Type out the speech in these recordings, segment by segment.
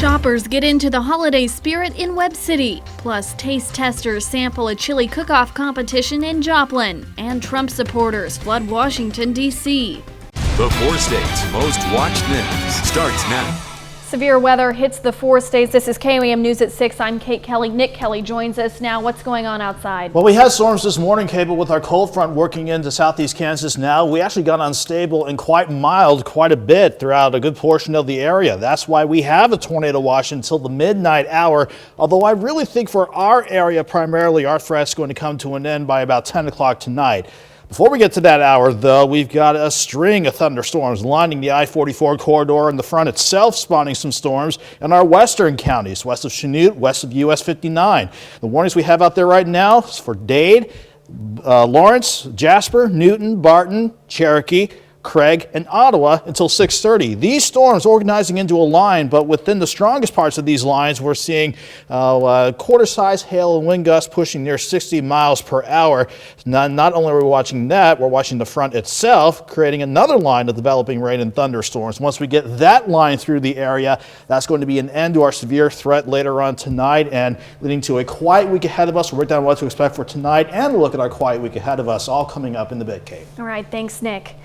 Shoppers get into the holiday spirit in Webb City. Plus, taste testers sample a chili cook-off competition in Joplin. And Trump supporters flood Washington, D.C. The 4 states' most watched news starts now. Severe weather hits the 4 states. This is KOAM News at 6. I'm Kate Kelly. Nick Kelly joins us now. What's going on outside? Well, we had storms this morning, Kate, but with our cold front working into southeast Kansas now, we actually got unstable and quite mild quite a bit throughout a good portion of the area. That's why we have a tornado watch until the midnight hour, although I really think for our area primarily our threat's going to come to an end by about 10 o'clock tonight. Before we get to that hour, though, we've got a string of thunderstorms lining the I-44 corridor and the front itself, spawning some storms in our western counties, west of Chanute, west of US 59. The warnings we have out there right now is for Dade, Lawrence, Jasper, Newton, Barton, Cherokee, Craig, and Ottawa until 6:30. These storms organizing into a line, but within the strongest parts of these lines, we're seeing quarter-size hail and wind gusts pushing near 60 miles per hour. Not only are we watching that, we're watching the front itself, creating another line of developing rain and thunderstorms. Once we get that line through the area, that's going to be an end to our severe threat later on tonight and leading to a quiet week ahead of us. We'll break down what to expect for tonight and look at our quiet week ahead of us, all coming up in the bit, Kate. All right, thanks, Nick.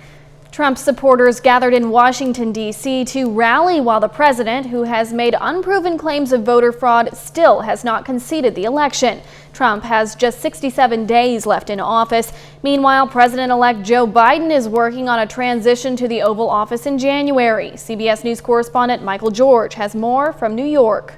Trump supporters gathered in Washington, D.C. to rally while the president, who has made unproven claims of voter fraud, still has not conceded the election. Trump has just 67 days left in office. Meanwhile, President-elect Joe Biden is working on a transition to the Oval Office in January. CBS News correspondent Michael George has more from New York.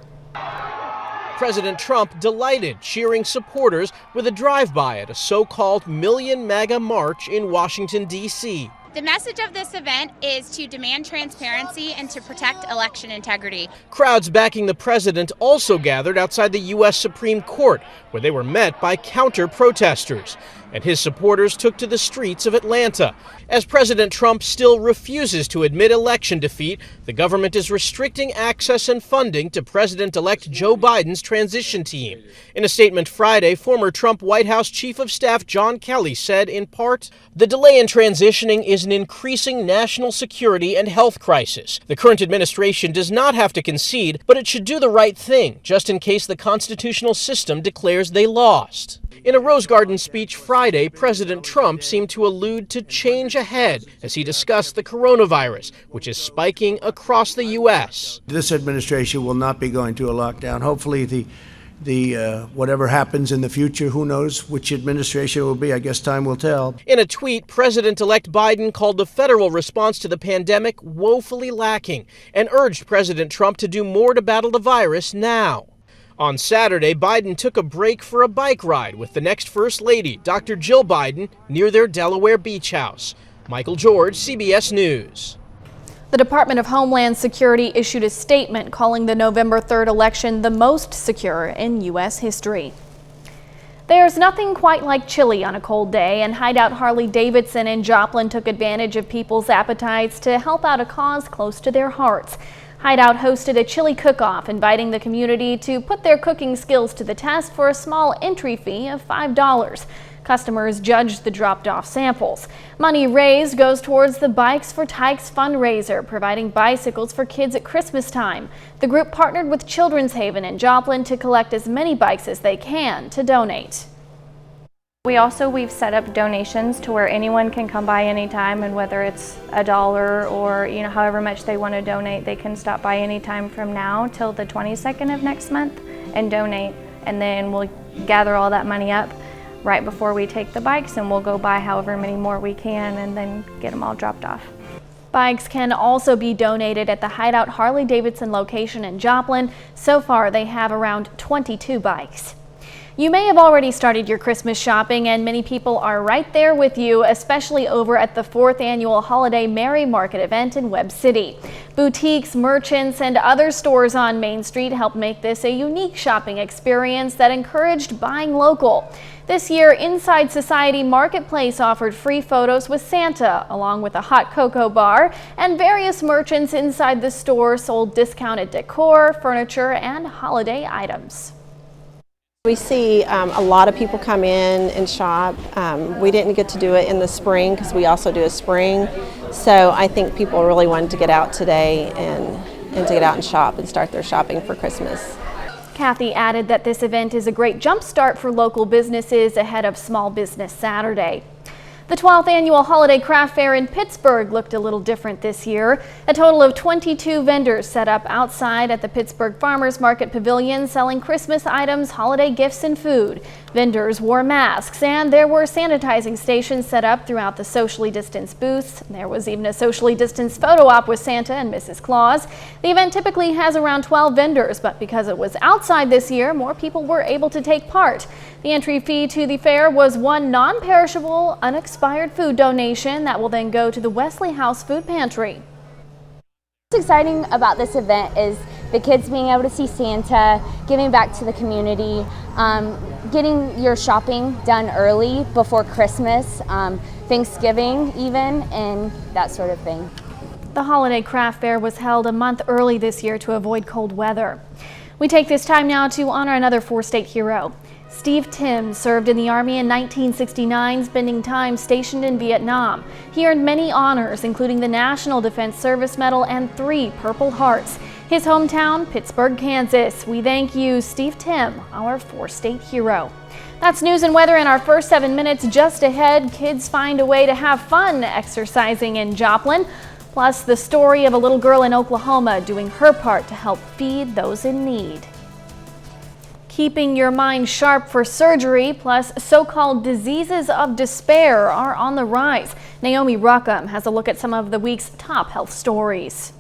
President Trump delighted, cheering supporters with a drive-by at a so-called Million MAGA march in Washington, D.C. The message of this event is to demand transparency and to protect election integrity. Crowds backing the president also gathered outside the U.S. Supreme Court, where they were met by counter-protesters. And his supporters took to the streets of Atlanta. As President Trump still refuses to admit election defeat, the government is restricting access and funding to President-elect Joe Biden's transition team. In a statement Friday, former Trump White House Chief of Staff John Kelly said, in part, "The delay in transitioning is an increasing national security and health crisis. The current administration does not have to concede, but it should do the right thing, just in case the constitutional system declares they lost." In a Rose Garden speech Friday, President Trump seemed to allude to change ahead as he discussed the coronavirus, which is spiking across the U.S. This administration will not be going to a lockdown. Hopefully whatever happens in the future, who knows which administration it will be. I guess time will tell. In a tweet, President-elect Biden called the federal response to the pandemic woefully lacking and urged President Trump to do more to battle the virus now. On Saturday, Biden took a break for a bike ride with the next First Lady, Dr. Jill Biden, near their Delaware beach house. Michael George, CBS News. The Department of Homeland Security issued a statement calling the November 3rd election the most secure in U.S. history. There's nothing quite like chili on a cold day, and Hideout Harley-Davidson in Joplin took advantage of people's appetites to help out a cause close to their hearts. Hideout hosted a chili cook-off, inviting the community to put their cooking skills to the test for a small entry fee of $5. Customers judged the dropped-off samples. Money raised goes towards the Bikes for Tykes fundraiser, providing bicycles for kids at Christmas time. The group partnered with Children's Haven in Joplin to collect as many bikes as they can to donate. We've set up donations to where anyone can come by anytime, and whether it's $1 or however much they want to donate, they can stop by anytime from now till the 22nd of next month and donate, and then we'll gather all that money up right before we take the bikes, and we'll go buy however many more we can and then get them all dropped off. Bikes can also be donated at the Hideout Harley-Davidson location in Joplin. So far, they have around 22 bikes. You may have already started your Christmas shopping, and many people are right there with you, especially over at the 4th annual Holiday Merry Market event in Webb City. Boutiques, merchants, and other stores on Main Street helped make this a unique shopping experience that encouraged buying local. This year, Inside Society Marketplace offered free photos with Santa, along with a hot cocoa bar, and various merchants inside the store sold discounted decor, furniture, and holiday items. We see a lot of people come in and shop. We didn't get to do it in the spring because we also do a spring. So I think people really wanted to get out today and and to get out and shop and start their shopping for Christmas. Kathy added that this event is a great jumpstart for local businesses ahead of Small Business Saturday. The 12th annual Holiday Craft Fair in Pittsburgh looked a little different this year. A total of 22 vendors set up outside at the Pittsburgh Farmers Market Pavilion selling Christmas items, holiday gifts, and food. Vendors wore masks, and there were sanitizing stations set up throughout the socially distanced booths. There was even a socially distanced photo op with Santa and Mrs. Claus. The event typically has around 12 vendors, but because it was outside this year, more people were able to take part. The entry fee to the fair was one non-perishable, unexpired food donation that will then go to the Wesley House Food Pantry. What's exciting about this event is the kids being able to see Santa, giving back to the community, getting your shopping done early before Christmas, Thanksgiving even, and that sort of thing. The Holiday Craft Fair was held a month early this year to avoid cold weather. We take this time now to honor another four-state hero. Steve Timm served in the Army in 1969, spending time stationed in Vietnam. He earned many honors, including the National Defense Service Medal and 3 Purple Hearts. His hometown, Pittsburgh, Kansas. We thank you, Steve Timm, our four-state hero. That's news and weather in our first 7 minutes. Just ahead, kids find a way to have fun exercising in Joplin. Plus, the story of a little girl in Oklahoma doing her part to help feed those in need. Keeping your mind sharp for surgery, plus so-called diseases of despair are on the rise. Naomi Ruckham has a look at some of the week's top health stories.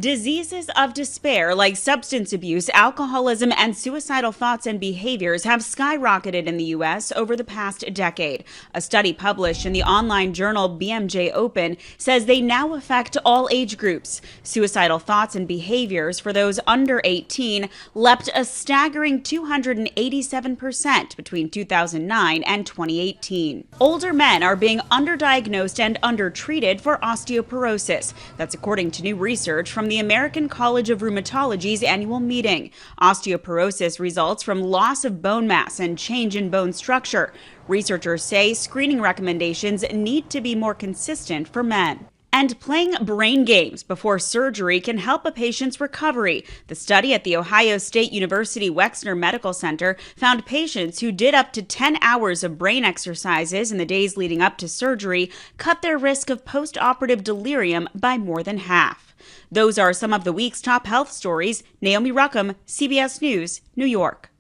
Diseases of despair like substance abuse, alcoholism, and suicidal thoughts and behaviors have skyrocketed in the U.S. over the past decade. A study published in the online journal BMJ Open says they now affect all age groups. Suicidal thoughts and behaviors for those under 18 leapt a staggering 287% between 2009 and 2018. Older men are being underdiagnosed and undertreated for osteoporosis. That's according to new research from the American College of Rheumatology's annual meeting. Osteoporosis results from loss of bone mass and change in bone structure. Researchers say screening recommendations need to be more consistent for men. And playing brain games before surgery can help a patient's recovery. The study at the Ohio State University Wexner Medical Center found patients who did up to 10 hours of brain exercises in the days leading up to surgery cut their risk of post-operative delirium by more than half. Those are some of the week's top health stories. Naomi Ruckham, CBS News, New York.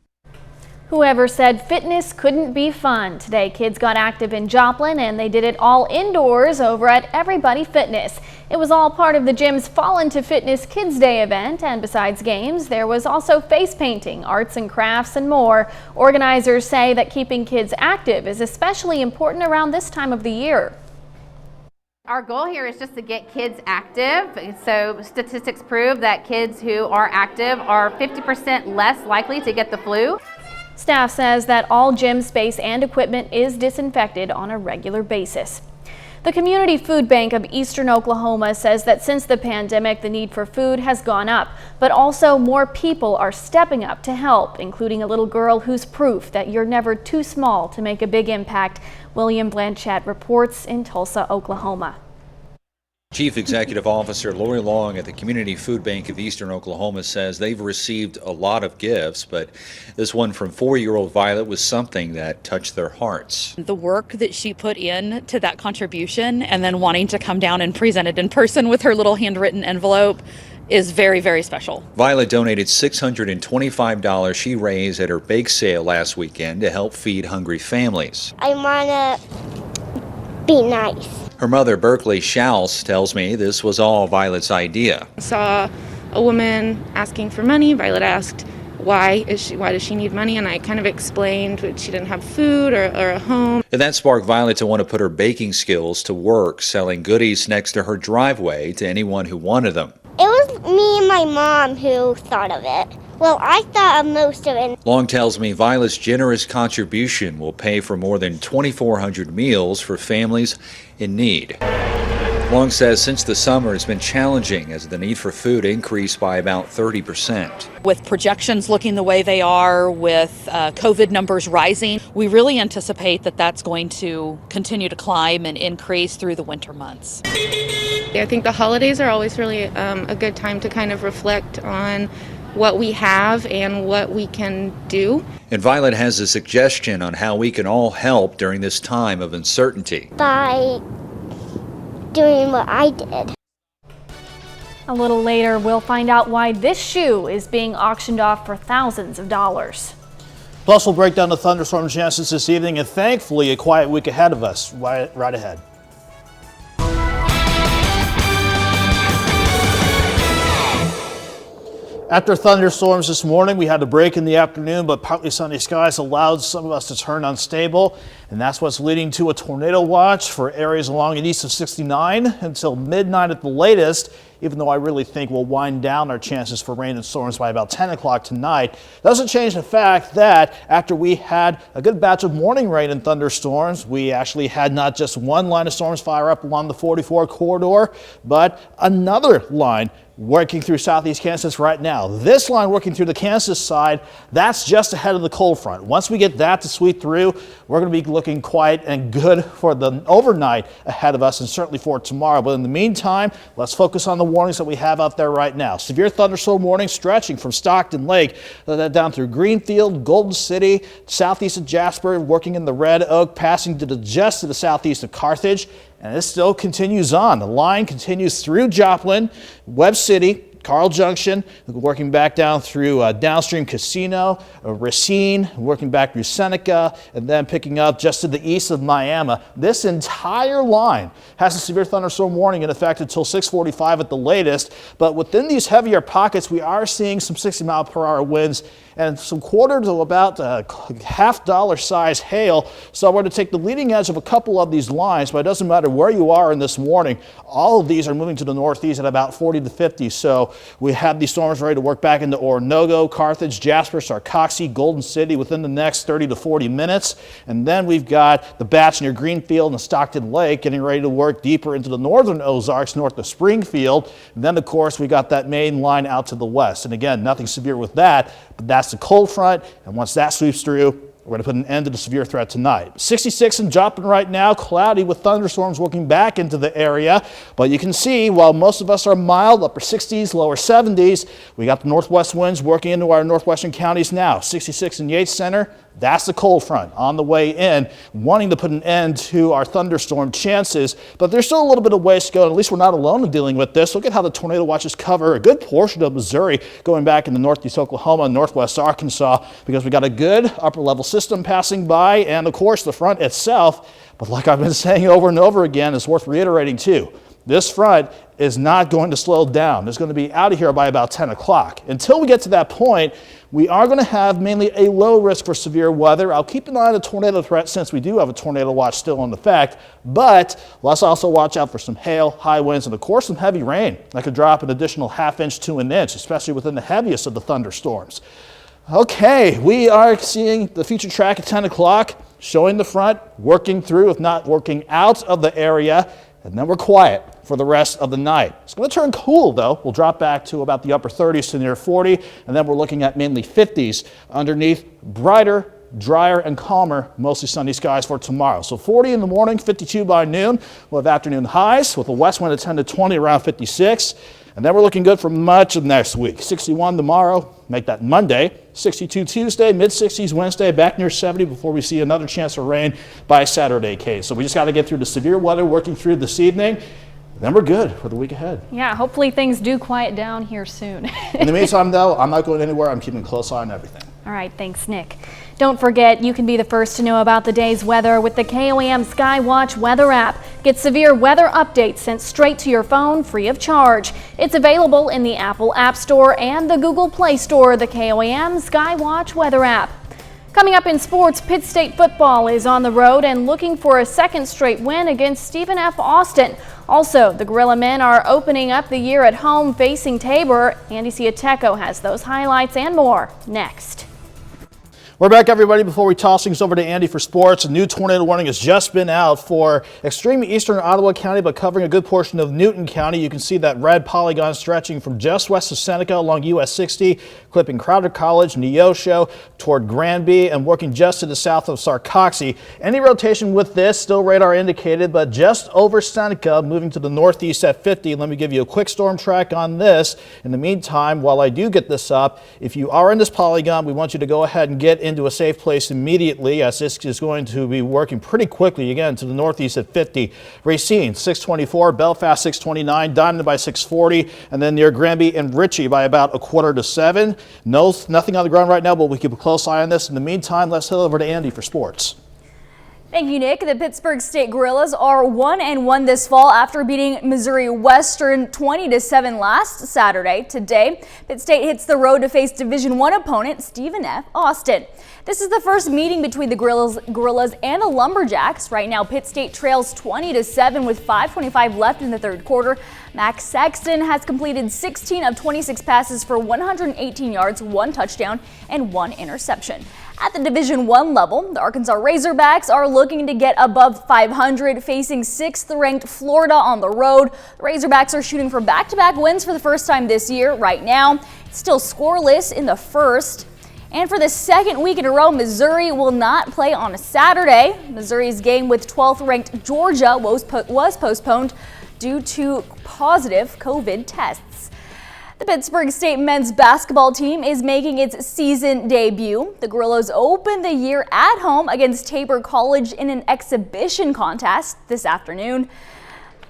Whoever said fitness couldn't be fun? Today, kids got active in Joplin, and they did it all indoors over at Everybody Fitness. It was all part of the gym's Fall into Fitness Kids Day event, and besides games, there was also face painting, arts and crafts, and more. Organizers say that keeping kids active is especially important around this time of the year. Our goal here is just to get kids active. So statistics prove that kids who are active are 50% less likely to get the flu. Staff says that all gym space and equipment is disinfected on a regular basis. The Community Food Bank of Eastern Oklahoma says that since the pandemic, the need for food has gone up, but also more people are stepping up to help, including a little girl who's proof that you're never too small to make a big impact. William Blanchett reports in Tulsa, Oklahoma. Chief Executive Officer Lori Long at the Community Food Bank of Eastern Oklahoma says they've received a lot of gifts, but this one from 4-year-old Violet was something that touched their hearts. The work that she put in to that contribution and then wanting to come down and present it in person with her little handwritten envelope is very, very special. Violet donated $625 she raised at her bake sale last weekend to help feed hungry families. I want to be nice. Her mother, Berkeley Schaus, tells me this was all Violet's idea. I saw a woman asking for money. Violet asked, why does she need money? And I kind of explained that she didn't have food or a home. And that sparked Violet to want to put her baking skills to work, selling goodies next to her driveway to anyone who wanted them. It was me and my mom who thought of it. Well, I thought of most of it. Long tells me Violet's generous contribution will pay for more than 2,400 meals for families in need. Long says since the summer it's been challenging as the need for food increased by about 30%. With projections looking the way they are, with COVID numbers rising, we really anticipate that that's going to continue to climb and increase through the winter months. I think the holidays are always really a good time to kind of reflect on what we have and what we can do. And Violet has a suggestion on how we can all help during this time of uncertainty. By doing what I did. A little later, we'll find out why this shoe is being auctioned off for thousands of dollars. Plus, we'll break down the thunderstorm chances this evening and thankfully a quiet week ahead of us. Right ahead. After thunderstorms this morning, we had a break in the afternoon, but partly sunny skies allowed some of us to turn unstable, and that's what's leading to a tornado watch for areas along and east of 69 until midnight at the latest, even though I really think we'll wind down our chances for rain and storms by about 10 o'clock tonight. Doesn't change the fact that after we had a good batch of morning rain and thunderstorms, we actually had not just one line of storms fire up along the 44 corridor, but another line working through southeast Kansas right now. This line working through the Kansas side, that's just ahead of the cold front. Once we get that to sweep through, we're going to be looking quiet and good for the overnight ahead of us and certainly for tomorrow. But in the meantime, let's focus on the warnings that we have out there right now. Severe thunderstorm warning stretching from Stockton Lake down through Greenfield, Golden City, southeast of Jasper, working in the Red Oak, passing to just to the southeast of Carthage. And this still continues on. The line continues through Joplin, Webb City, Carl Junction, working back down through downstream Casino, Racine, working back through Seneca, and then picking up just to the east of Miami. This entire line has a severe thunderstorm warning in effect until 6:45 at the latest. But within these heavier pockets, we are seeing some 60-mile-per-hour winds and some quarter to about $half size hail. So I'm going to take the leading edge of a couple of these lines, but it doesn't matter where you are in this morning. All of these are moving to the northeast at about 40 to 50. So we have these storms ready to work back into Oronogo, Carthage, Jasper, Sarcoxy, Golden City within the next 30 to 40 minutes. And then we've got the batch near Greenfield and Stockton Lake getting ready to work deeper into the northern Ozarks north of Springfield. And then, of course, we got that main line out to the west. And again, nothing severe with that, but that's the cold front. And once that sweeps through, we're going to put an end to the severe threat tonight. 66 in Joplin right now, cloudy with thunderstorms working back into the area. But you can see while most of us are mild, upper 60s, lower 70s, we got the northwest winds working into our northwestern counties now. 66 in Yates Center, that's the cold front on the way in, wanting to put an end to our thunderstorm chances. But there's still a little bit of ways to go, and at least we're not alone in dealing with this. Look at how the tornado watches cover a good portion of Missouri, going back into northeast Oklahoma and northwest Arkansas, because we got a good upper level system passing by, and of course the front itself. But like I've been saying over and over again, it's worth reiterating too. This front is not going to slow down. It's going to be out of here by about 10 o'clock. Until we get to that point, we are going to have mainly a low risk for severe weather. I'll keep an eye on the tornado threat since we do have a tornado watch still in effect, but let's also watch out for some hail, high winds, and of course some heavy rain that could drop an additional ½ inch to an inch, especially within the heaviest of the thunderstorms. Okay, we are seeing the future track at 10 o'clock, showing the front, working through, if not working out of the area, and then we're quiet for the rest of the night. It's going to turn cool though. We'll drop back to about the upper 30s to near 40, and then we're looking at mainly 50s underneath, brighter, drier, and calmer, mostly sunny skies for tomorrow. So 40 in the morning, 52 by noon. We'll have afternoon highs with a west wind at 10 to 20 around 56. And then we're looking good for much of next week. 61 tomorrow, make that Monday. 62 Tuesday, mid-60s Wednesday, back near 70 before we see another chance of rain by Saturday, Kate. So we just got to get through the severe weather working through this evening. Then we're good for the week ahead. Yeah, hopefully things do quiet down here soon. In the meantime, though, I'm not going anywhere. I'm keeping a close eye on everything. All right, thanks, Nick. Don't forget, you can be the first to know about the day's weather with the KOAM Skywatch weather app. Get severe weather updates sent straight to your phone free of charge. It's available in the Apple App Store and the Google Play Store, the KOAM Skywatch weather app. Coming up in sports, Pitt State football is on the road and looking for a second straight win against Stephen F. Austin. Also, the Gorilla Men are opening up the year at home facing Tabor. Andy Ciateco has those highlights and more next. We're back, everybody. Before we toss things over to Andy for sports, a new tornado warning has just been out for extreme eastern Ottawa County, but covering a good portion of Newton County. You can see that red polygon stretching from just west of Seneca along US 60, clipping Crowder College, Neosho, toward Granby, and working just to the south of Sarcoxy. Any rotation with this, still radar indicated, but just over Seneca, moving to the northeast at 50. Let me give you a quick storm track on this. In the meantime, while I do get this up, if you are in this polygon, we want you to go ahead and get into a safe place immediately, as this is going to be working pretty quickly again to the northeast at 50. Racine 624, Belfast 629, Diamond by 640, and then near Granby and Ritchie by about 6:45. Nothing on the ground right now, but we keep a close eye on this. In the meantime, let's head over to Andy for sports. Thank you, Nick. The Pittsburgh State Gorillas are 1-1 this fall after beating Missouri Western 20-7 last Saturday. Today, Pitt State hits the road to face Division I opponent Stephen F. Austin. This is the first meeting between the Gorillas and the Lumberjacks. Right now, Pitt State trails 20-7 with 5:25 left in the third quarter. Max Sexton has completed 16 of 26 passes for 118 yards, 1 touchdown, and 1 interception. At the Division I level, the Arkansas Razorbacks are looking to get above 500, facing 6th-ranked Florida on the road. The Razorbacks are shooting for back-to-back wins for the first time this year. Right now, it's still scoreless in the first. And for the second week in a row, Missouri will not play on a Saturday. Missouri's game with 12th-ranked Georgia was postponed due to positive COVID tests. The Pittsburgh State men's basketball team is making its season debut. The Gorillas opened the year at home against Tabor College in an exhibition contest this afternoon.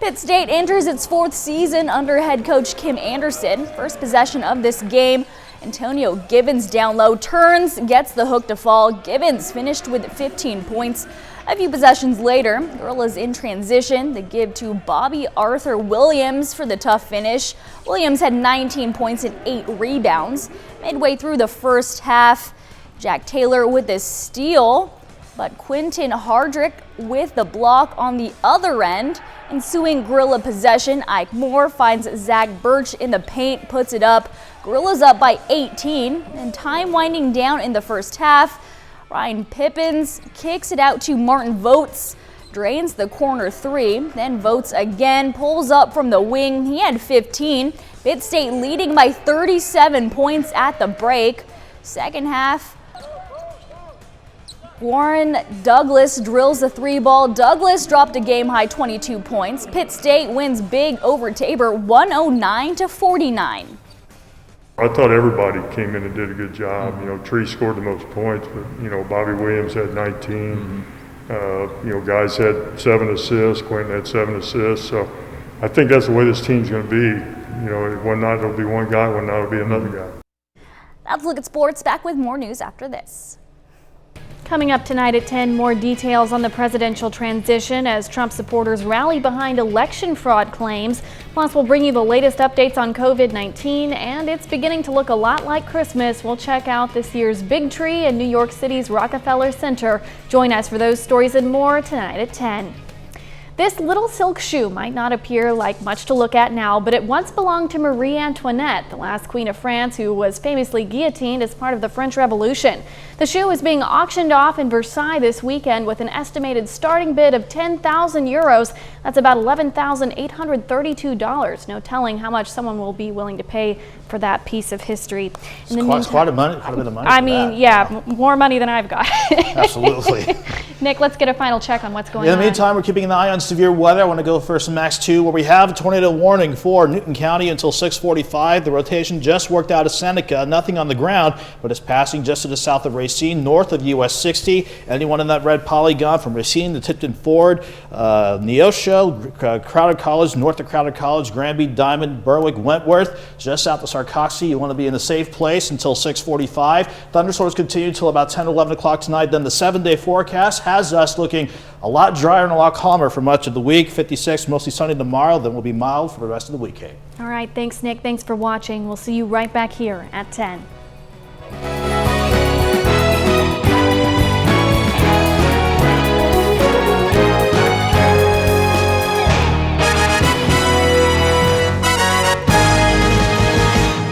Pitt State enters its 4th season under head coach Kim Anderson. First possession of this game, Antonio Gibbons down low, turns, gets the hook to fall. Gibbons finished with 15 points. A few possessions later, Gorillas in transition. They give to Bobby Arthur Williams for the tough finish. Williams had 19 points and 8 rebounds. Midway through the first half, Jack Taylor with the steal, but Quinton Hardrick with the block on the other end. Ensuing Gorilla possession, Ike Moore finds Zach Birch in the paint, puts it up. Gorillas up by 18, and time winding down in the first half. Ryan Pippins kicks it out to Martin Votes, drains the corner 3, then Votes again, pulls up from the wing. He had 15. Pitt State leading by 37 points at the break. Second half, Warren Douglas drills the 3-ball. Douglas dropped a game-high 22 points. Pitt State wins big over Tabor 109-49. I thought everybody came in and did a good job. You know, Tree scored the most points, but, you know, Bobby Williams had 19. You know, guys had 7 assists. Quentin had 7 assists. So I think that's the way this team's going to be. You know, one night it'll be one guy, one night it'll be another guy. Let's look at sports. Back with more news after this. Coming up tonight at 10, more details on the presidential transition as Trump supporters rally behind election fraud claims. Plus, we'll bring you the latest updates on COVID-19, and it's beginning to look a lot like Christmas. We'll check out this year's big tree in New York City's Rockefeller Center. Join us for those stories and more tonight at 10. This little silk shoe might not appear like much to look at now, but it once belonged to Marie Antoinette, the last queen of France, who was famously guillotined as part of the French Revolution. The shoe is being auctioned off in Versailles this weekend with an estimated starting bid of 10,000 euros. That's about $11,832. No telling how much someone will be willing to pay for that piece of history. It's quite a bit of money. I mean, yeah, more money than I've got. Absolutely. Nick, let's get a final check on what's going on. In the meantime, we're keeping an eye on severe weather. I want to go first to Max 2, where we have a tornado warning for Newton County until 6:45. The rotation just worked out of Seneca. Nothing on the ground, but it's passing just to the south of Racine, north of US 60. Anyone in that red polygon from Racine to Tipton Ford, Neosho, Crowder College, north of Crowder College, Granby, Diamond, Berwick, Wentworth, just south of Sarcoxy. You want to be in a safe place until 6:45. Thunderstorms continue until about 10 or 11 o'clock tonight. Then the 7-day forecast has us looking a lot drier and a lot calmer for much of the week. 56, mostly sunny tomorrow, then we'll be mild for the rest of the week. All right, thanks, Nick. Thanks for watching. We'll see you right back here at 10.